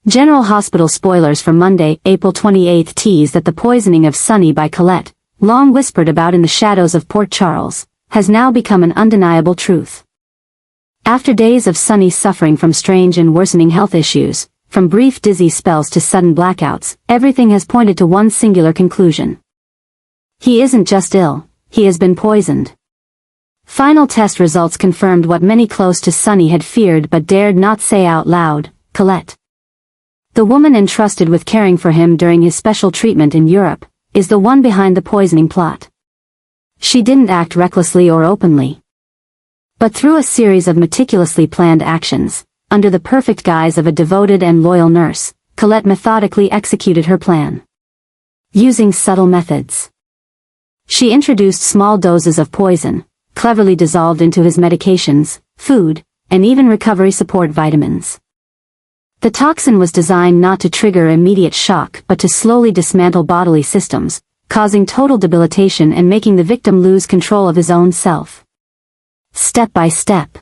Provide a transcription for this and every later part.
General Hospital spoilers for Monday, April 28 tease that the poisoning of Sonny by Colette, long whispered about in the shadows of Port Charles, has now become an undeniable truth. After days of Sonny suffering from strange and worsening health issues, from brief dizzy spells to sudden blackouts, everything has pointed to one singular conclusion. He isn't just ill, he has been poisoned. Final test results confirmed what many close to Sonny had feared but dared not say out loud: Colette, the woman entrusted with caring for him during his special treatment in Europe, is the one behind the poisoning plot. She didn't act recklessly or openly, but through a series of meticulously planned actions, under the perfect guise of a devoted and loyal nurse, Colette methodically executed her plan. Using subtle methods, she introduced small doses of poison, cleverly dissolved into his medications, food, and even recovery support vitamins. The toxin was designed not to trigger immediate shock but to slowly dismantle bodily systems, causing total debilitation and making the victim lose control of his own self. Step by step.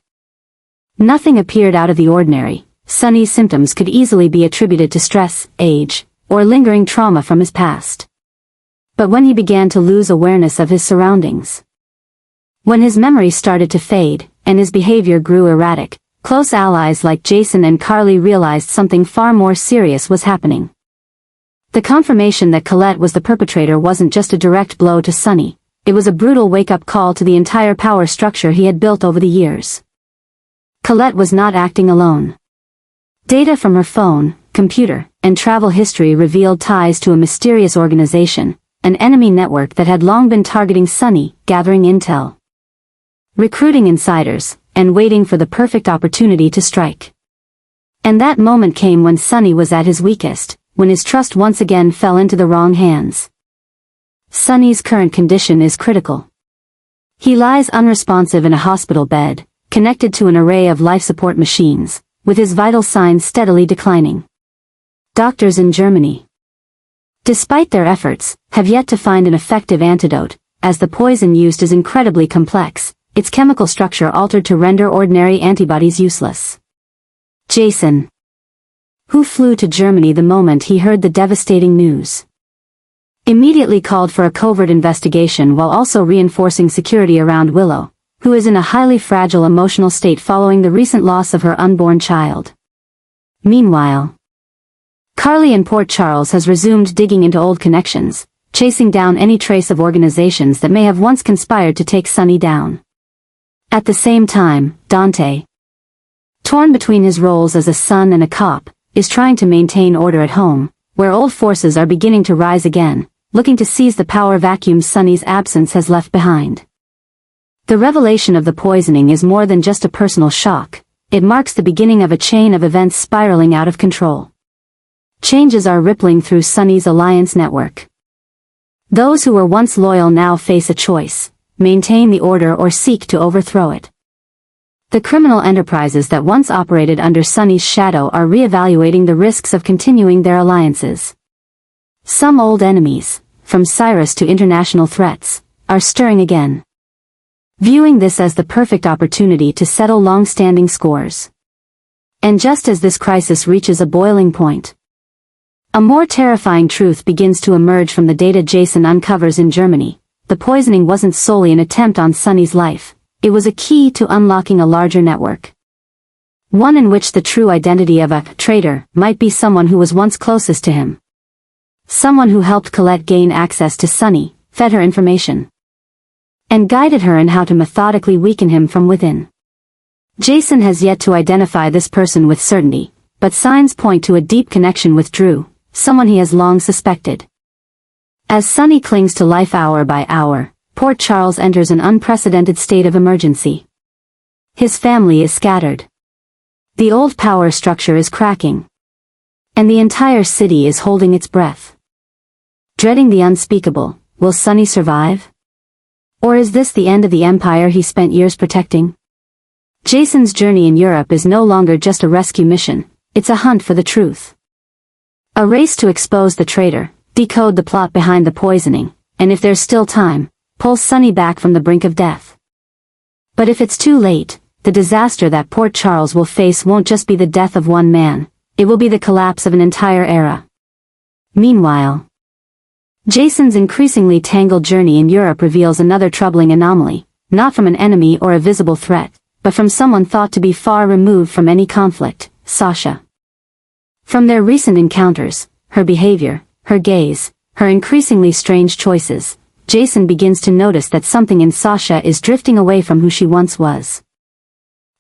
Nothing appeared out of the ordinary. Sonny's symptoms could easily be attributed to stress, age, or lingering trauma from his past. But when he began to lose awareness of his surroundings, when his memory started to fade, and his behavior grew erratic, close allies like Jason and Carly realized something far more serious was happening. The confirmation that Colette was the perpetrator wasn't just a direct blow to Sonny, it was a brutal wake-up call to the entire power structure he had built over the years. Colette was not acting alone. Data from her phone, computer, and travel history revealed ties to a mysterious organization, an enemy network that had long been targeting Sonny, gathering intel, recruiting insiders, and waiting for the perfect opportunity to strike. And that moment came when Sonny was at his weakest, when his trust once again fell into the wrong hands. Sonny's current condition is critical. He lies unresponsive in a hospital bed, connected to an array of life support machines, with his vital signs steadily declining. Doctors in Germany, despite their efforts, have yet to find an effective antidote, as the poison used is incredibly complex, its chemical structure altered to render ordinary antibodies useless. Jason, who flew to Germany the moment he heard the devastating news, immediately called for a covert investigation while also reinforcing security around Willow, who is in a highly fragile emotional state following the recent loss of her unborn child. Meanwhile, Carly in Port Charles has resumed digging into old connections, chasing down any trace of organizations that may have once conspired to take Sonny down. At the same time, Dante, torn between his roles as a son and a cop, is trying to maintain order at home, where old forces are beginning to rise again, looking to seize the power vacuum Sonny's absence has left behind. The revelation of the poisoning is more than just a personal shock, it marks the beginning of a chain of events spiraling out of control. Changes are rippling through Sonny's alliance network. Those who were once loyal now face a choice: maintain the order or seek to overthrow it. The criminal enterprises that once operated under Sonny's shadow are reevaluating the risks of continuing their alliances. Some old enemies, from Cyrus to international threats, are stirring again, viewing this as the perfect opportunity to settle long-standing scores. And just as this crisis reaches a boiling point, a more terrifying truth begins to emerge from the data Jason uncovers in Germany. The poisoning wasn't solely an attempt on Sonny's life, it was a key to unlocking a larger network. One in which the true identity of a traitor might be someone who was once closest to him. Someone who helped Colette gain access to Sonny, fed her information, and guided her in how to methodically weaken him from within. Jason has yet to identify this person with certainty, but signs point to a deep connection with Drew, someone he has long suspected. As Sonny clings to life hour by hour, Port Charles enters an unprecedented state of emergency. His family is scattered. The old power structure is cracking, and the entire city is holding its breath. Dreading the unspeakable, will Sonny survive? Or is this the end of the empire he spent years protecting? Jason's journey in Europe is no longer just a rescue mission, it's a hunt for the truth. A race to expose the traitor, decode the plot behind the poisoning, and if there's still time, pull Sonny back from the brink of death. But if it's too late, the disaster that Port Charles will face won't just be the death of one man, it will be the collapse of an entire era. Meanwhile, Jason's increasingly tangled journey in Europe reveals another troubling anomaly, not from an enemy or a visible threat, but from someone thought to be far removed from any conflict, Sasha. From their recent encounters, her behavior, her gaze, her increasingly strange choices, Jason begins to notice that something in Sasha is drifting away from who she once was.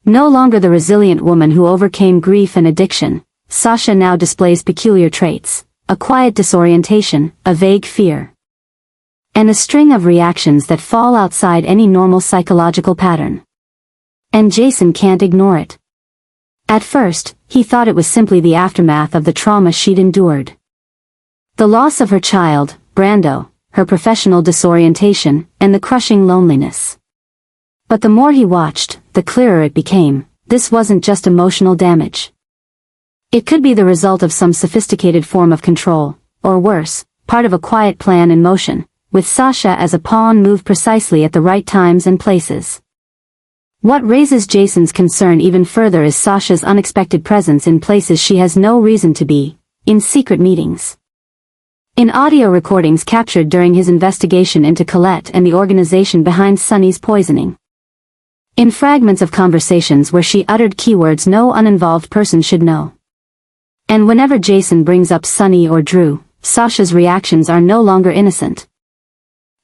No longer the resilient woman who overcame grief and addiction, Sasha now displays peculiar traits, a quiet disorientation, a vague fear, and a string of reactions that fall outside any normal psychological pattern. And Jason can't ignore it. At first, he thought it was simply the aftermath of the trauma she'd endured. The loss of her child, Brando, her professional disorientation, and the crushing loneliness. But the more he watched, the clearer it became, this wasn't just emotional damage. It could be the result of some sophisticated form of control, or worse, part of a quiet plan in motion, with Sasha as a pawn moved precisely at the right times and places. What raises Jason's concern even further is Sasha's unexpected presence in places she has no reason to be, in secret meetings. In audio recordings captured during his investigation into Colette and the organization behind Sonny's poisoning. In fragments of conversations where she uttered keywords no uninvolved person should know. And whenever Jason brings up Sonny or Drew, Sasha's reactions are no longer innocent,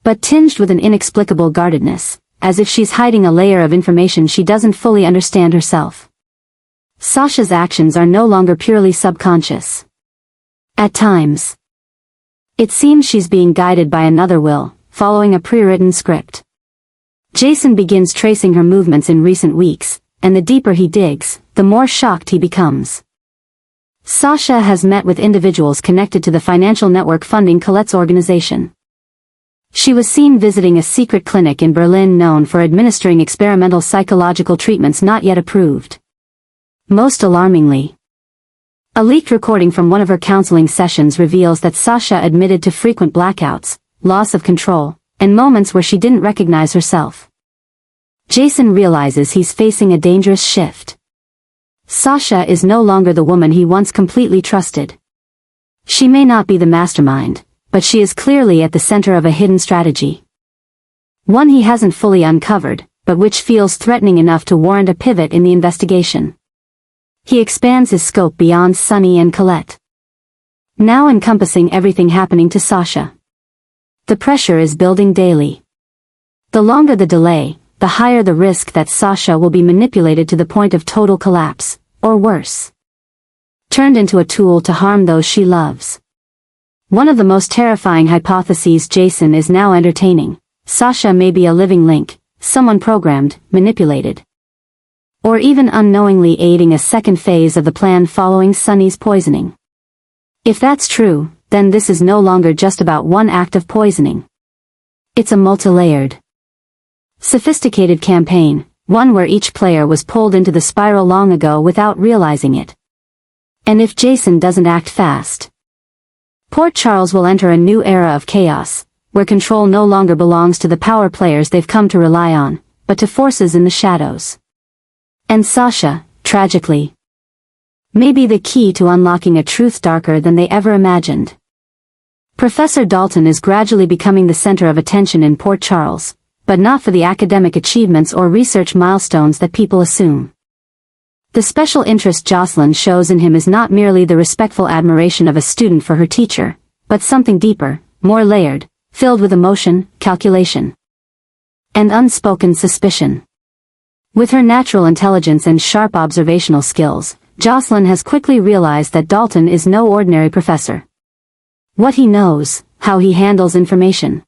but tinged with an inexplicable guardedness, as if she's hiding a layer of information she doesn't fully understand herself. Sasha's actions are no longer purely subconscious. At times, it seems she's being guided by another will, following a pre-written script. Jason begins tracing her movements in recent weeks, and the deeper he digs, the more shocked he becomes. Sasha has met with individuals connected to the financial network funding Colette's organization. She was seen visiting a secret clinic in Berlin known for administering experimental psychological treatments not yet approved. Most alarmingly, a leaked recording from one of her counseling sessions reveals that Sasha admitted to frequent blackouts, loss of control, and moments where she didn't recognize herself. Jason realizes he's facing a dangerous shift. Sasha is no longer the woman he once completely trusted. She may not be the mastermind, but she is clearly at the center of a hidden strategy. One he hasn't fully uncovered, but which feels threatening enough to warrant a pivot in the investigation. He expands his scope beyond Sonny and Colette, now encompassing everything happening to Sasha. The pressure is building daily. The longer the delay, the higher the risk that Sasha will be manipulated to the point of total collapse, or worse, turned into a tool to harm those she loves. One of the most terrifying hypotheses Jason is now entertaining: Sasha may be a living link, someone programmed, manipulated, or even unknowingly aiding a second phase of the plan following Sonny's poisoning. If that's true, then this is no longer just about one act of poisoning. It's a multi-layered, sophisticated campaign, one where each player was pulled into the spiral long ago without realizing it. And if Jason doesn't act fast, Port Charles will enter a new era of chaos, where control no longer belongs to the power players they've come to rely on, but to forces in the shadows. And Sasha, tragically, may be the key to unlocking a truth darker than they ever imagined. Professor Dalton is gradually becoming the center of attention in Port Charles, but not for the academic achievements or research milestones that people assume. The special interest Jocelyn shows in him is not merely the respectful admiration of a student for her teacher, but something deeper, more layered, filled with emotion, calculation, and unspoken suspicion. With her natural intelligence and sharp observational skills, Jocelyn has quickly realized that Dalton is no ordinary professor. What he knows, how he handles information,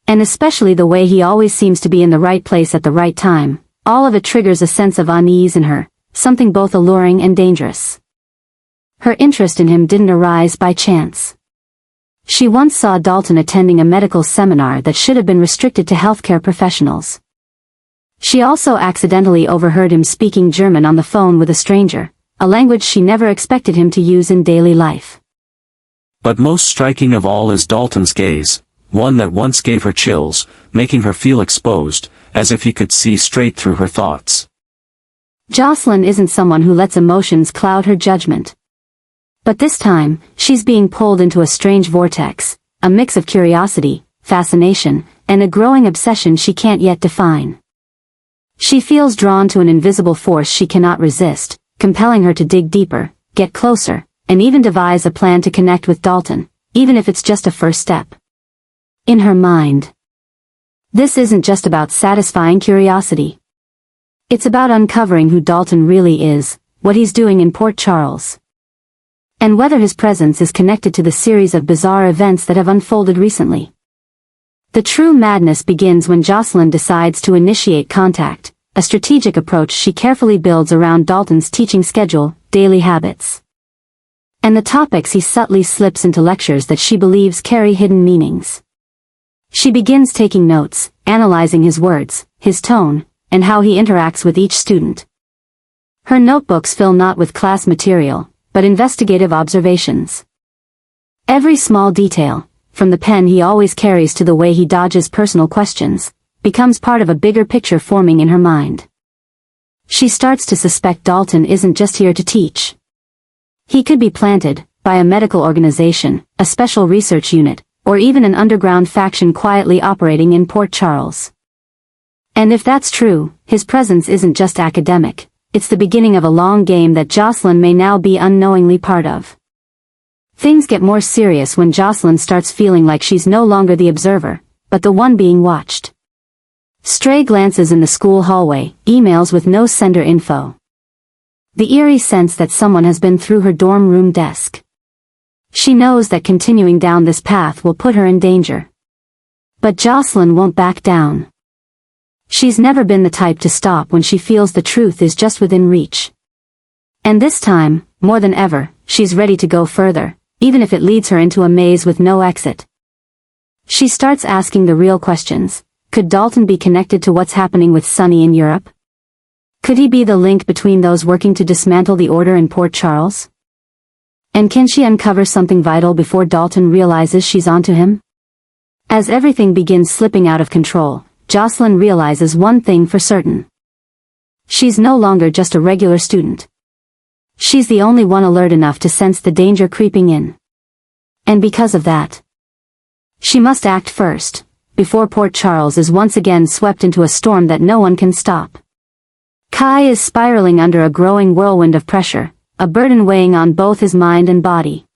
and especially the way he always seems to be in the right place at the right time, all of it triggers a sense of unease in her, something both alluring and dangerous. Her interest in him didn't arise by chance. She once saw Dalton attending a medical seminar that should have been restricted to healthcare professionals. She also accidentally overheard him speaking German on the phone with a stranger, a language she never expected him to use in daily life. But most striking of all is Dalton's gaze, one that once gave her chills, making her feel exposed, as if he could see straight through her thoughts. Jocelyn isn't someone who lets emotions cloud her judgment. But this time, she's being pulled into a strange vortex, a mix of curiosity, fascination, and a growing obsession she can't yet define. She feels drawn to an invisible force she cannot resist, compelling her to dig deeper, get closer, and even devise a plan to connect with Dalton, even if it's just a first step. In her mind, this isn't just about satisfying curiosity. It's about uncovering who Dalton really is, what he's doing in Port Charles, and whether his presence is connected to the series of bizarre events that have unfolded recently. The true madness begins when Jocelyn decides to initiate contact, a strategic approach she carefully builds around Dalton's teaching schedule, daily habits, and the topics he subtly slips into lectures that she believes carry hidden meanings. She begins taking notes, analyzing his words, his tone, and how he interacts with each student. Her notebooks fill not with class material, but investigative observations. Every small detail, from the pen he always carries to the way he dodges personal questions, becomes part of a bigger picture forming in her mind. She starts to suspect Dalton isn't just here to teach. He could be planted, by a medical organization, a special research unit, or even an underground faction quietly operating in Port Charles. And if that's true, his presence isn't just academic, it's the beginning of a long game that Jocelyn may now be unknowingly part of. Things get more serious when Jocelyn starts feeling like she's no longer the observer, but the one being watched. Stray glances in the school hallway, emails with no sender info. The eerie sense that someone has been through her dorm room desk. She knows that continuing down this path will put her in danger. But Jocelyn won't back down. She's never been the type to stop when she feels the truth is just within reach. And this time, more than ever, she's ready to go further, even if it leads her into a maze with no exit. She starts asking the real questions. Could Dalton be connected to what's happening with Sonny in Europe? Could he be the link between those working to dismantle the order in Port Charles? And can she uncover something vital before Dalton realizes she's onto him? As everything begins slipping out of control, Jocelyn realizes one thing for certain. She's no longer just a regular student. She's the only one alert enough to sense the danger creeping in. And because of that, she must act first, before Port Charles is once again swept into a storm that no one can stop. Kai is spiraling under a growing whirlwind of pressure, a burden weighing on both his mind and body.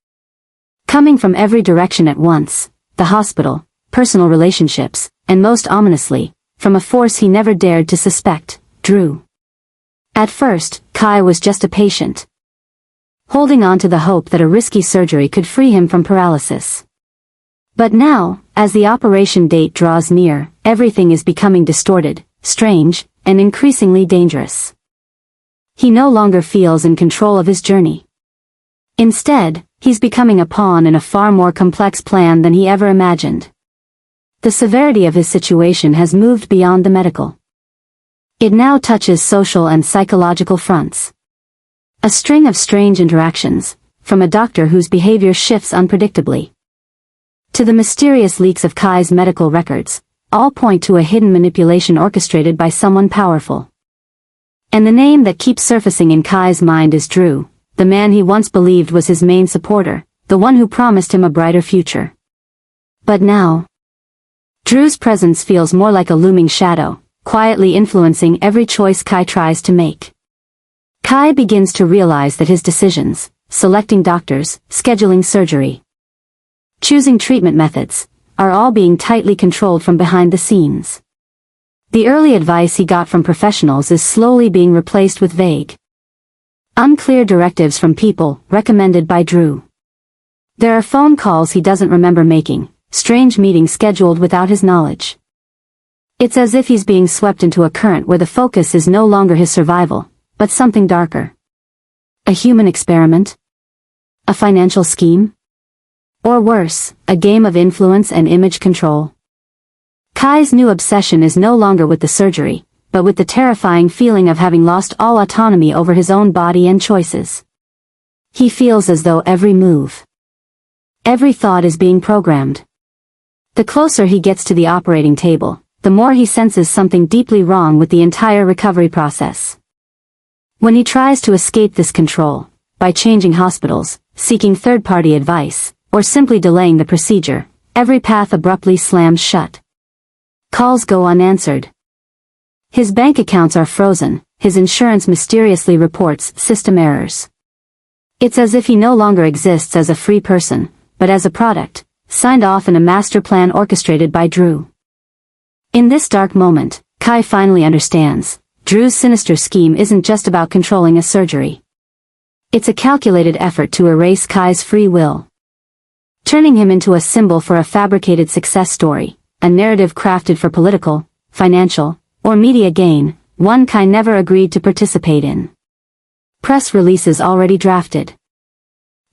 Coming from every direction at once, the hospital, personal relationships, and most ominously, from a force he never dared to suspect, Drew. At first, Kai was just a patient, holding on to the hope that a risky surgery could free him from paralysis. But now, as the operation date draws near, everything is becoming distorted, strange, and increasingly dangerous. He no longer feels in control of his journey. Instead, he's becoming a pawn in a far more complex plan than he ever imagined. The severity of his situation has moved beyond the medical. It now touches social and psychological fronts. A string of strange interactions, from a doctor whose behavior shifts unpredictably, to the mysterious leaks of Kai's medical records, all point to a hidden manipulation orchestrated by someone powerful. And the name that keeps surfacing in Kai's mind is Drew, the man he once believed was his main supporter, the one who promised him a brighter future. But now, Drew's presence feels more like a looming shadow, quietly influencing every choice Kai tries to make. Kai begins to realize that his decisions, selecting doctors, scheduling surgery, choosing treatment methods, are all being tightly controlled from behind the scenes. The early advice he got from professionals is slowly being replaced with vague, unclear directives from people recommended by Drew. There are phone calls he doesn't remember making, strange meetings scheduled without his knowledge. It's as if he's being swept into a current where the focus is no longer his survival, but something darker. A human experiment? A financial scheme? Or worse, a game of influence and image control. Kai's new obsession is no longer with the surgery, but with the terrifying feeling of having lost all autonomy over his own body and choices. He feels as though every move, every thought is being programmed. The closer he gets to the operating table, the more he senses something deeply wrong with the entire recovery process. When he tries to escape this control, by changing hospitals, seeking third-party advice, or simply delaying the procedure, every path abruptly slams shut. Calls go unanswered. His bank accounts are frozen, his insurance mysteriously reports system errors. It's as if he no longer exists as a free person, but as a product, signed off in a master plan orchestrated by Drew. In this dark moment, Kai finally understands, Drew's sinister scheme isn't just about controlling a surgery. It's a calculated effort to erase Kai's free will. Turning him into a symbol for a fabricated success story, a narrative crafted for political, financial, or media gain, one Kai never agreed to participate in. Press releases already drafted.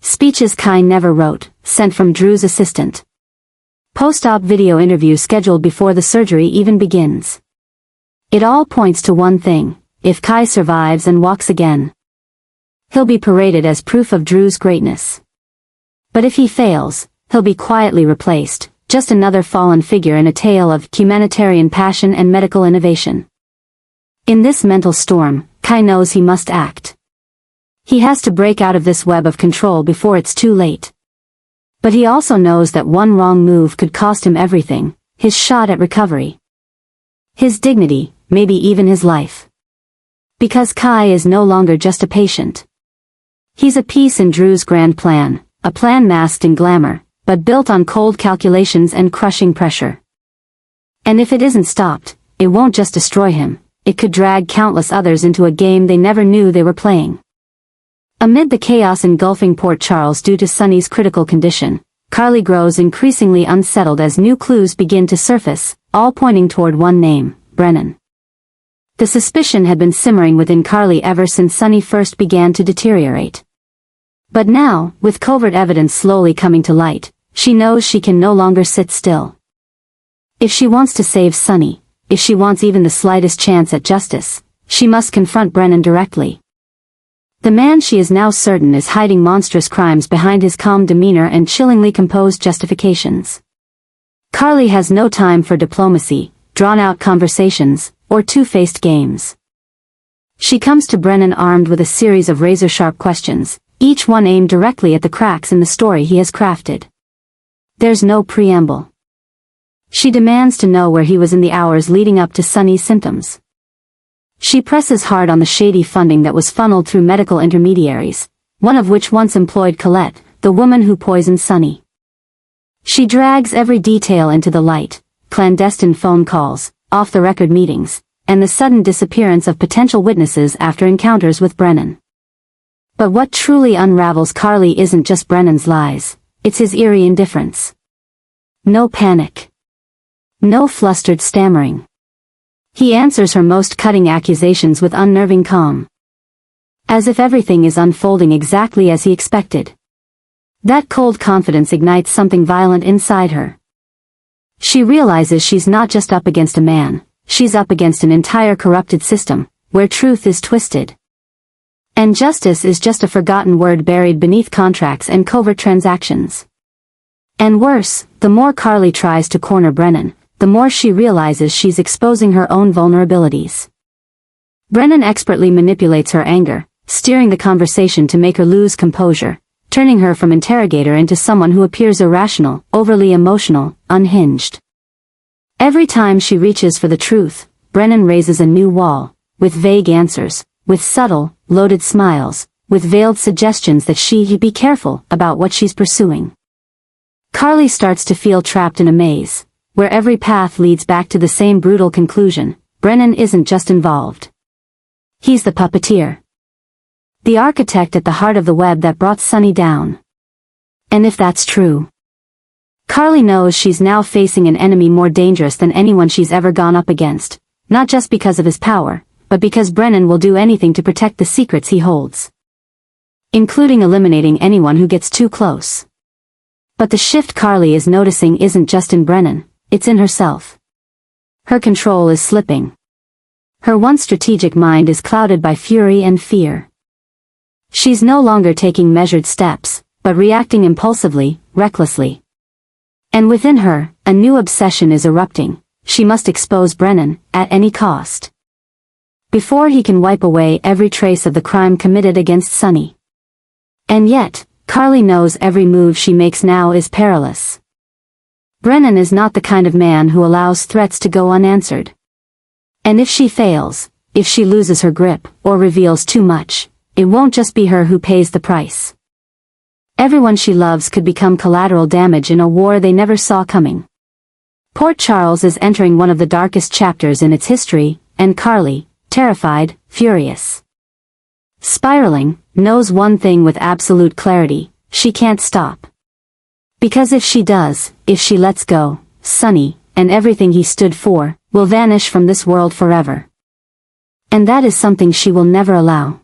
Speeches Kai never wrote, sent from Drew's assistant. Post-op video interview scheduled before the surgery even begins. It all points to one thing: if Kai survives and walks again, he'll be paraded as proof of Drew's greatness. But if he fails, he'll be quietly replaced, just another fallen figure in a tale of humanitarian passion and medical innovation. In this mental storm, Kai knows he must act. He has to break out of this web of control before it's too late. But he also knows that one wrong move could cost him everything: his shot at recovery, his dignity, maybe even his life. Because Kai is no longer just a patient. He's a piece in Drew's grand plan, a plan masked in glamour, but built on cold calculations and crushing pressure. And if it isn't stopped, it won't just destroy him, it could drag countless others into a game they never knew they were playing. Amid the chaos engulfing Port Charles due to Sonny's critical condition, Carly grows increasingly unsettled as new clues begin to surface, all pointing toward one name: Brennan. The suspicion had been simmering within Carly ever since Sonny first began to deteriorate. But now, with covert evidence slowly coming to light, she knows she can no longer sit still. If she wants to save Sonny, if she wants even the slightest chance at justice, she must confront Brennan directly. The man she is now certain is hiding monstrous crimes behind his calm demeanor and chillingly composed justifications. Carly has no time for diplomacy, drawn-out conversations, or two-faced games. She comes to Brennan armed with a series of razor-sharp questions, each one aimed directly at the cracks in the story he has crafted. There's no preamble. She demands to know where he was in the hours leading up to Sonny's symptoms. She presses hard on the shady funding that was funneled through medical intermediaries, one of which once employed Colette, the woman who poisoned Sonny. She drags every detail into the light: clandestine phone calls, off-the-record meetings, and the sudden disappearance of potential witnesses after encounters with Brennan. But what truly unravels Carly isn't just Brennan's lies, it's his eerie indifference. No panic. No flustered stammering. He answers her most cutting accusations with unnerving calm. As if everything is unfolding exactly as he expected. That cold confidence ignites something violent inside her. She realizes she's not just up against a man, she's up against an entire corrupted system, where truth is twisted. And justice is just a forgotten word buried beneath contracts and covert transactions. And worse, the more Carly tries to corner Brennan, the more she realizes she's exposing her own vulnerabilities. Brennan expertly manipulates her anger, steering the conversation to make her lose composure, turning her from interrogator into someone who appears irrational, overly emotional, unhinged. Every time she reaches for the truth, Brennan raises a new wall, with vague answers, with subtle, loaded smiles, with veiled suggestions that she'd be careful about what she's pursuing. Carly starts to feel trapped in a maze, where every path leads back to the same brutal conclusion: Brennan isn't just involved. He's the puppeteer. The architect at the heart of the web that brought Sonny down. And if that's true, Carly knows she's now facing an enemy more dangerous than anyone she's ever gone up against, not just because of his power, but because Brennan will do anything to protect the secrets he holds. Including eliminating anyone who gets too close. But the shift Carly is noticing isn't just in Brennan, it's in herself. Her control is slipping. Her once strategic mind is clouded by fury and fear. She's no longer taking measured steps, but reacting impulsively, recklessly. And within her, a new obsession is erupting: she must expose Brennan, at any cost. Before he can wipe away every trace of the crime committed against Sonny. And yet, Carly knows every move she makes now is perilous. Brennan is not the kind of man who allows threats to go unanswered. And if she fails, if she loses her grip, or reveals too much, it won't just be her who pays the price. Everyone she loves could become collateral damage in a war they never saw coming. Port Charles is entering one of the darkest chapters in its history, and Carly, terrified, furious, spiraling, knows one thing with absolute clarity: she can't stop. Because if she does, if she lets go, Sonny, and everything he stood for, will vanish from this world forever. And that is something she will never allow.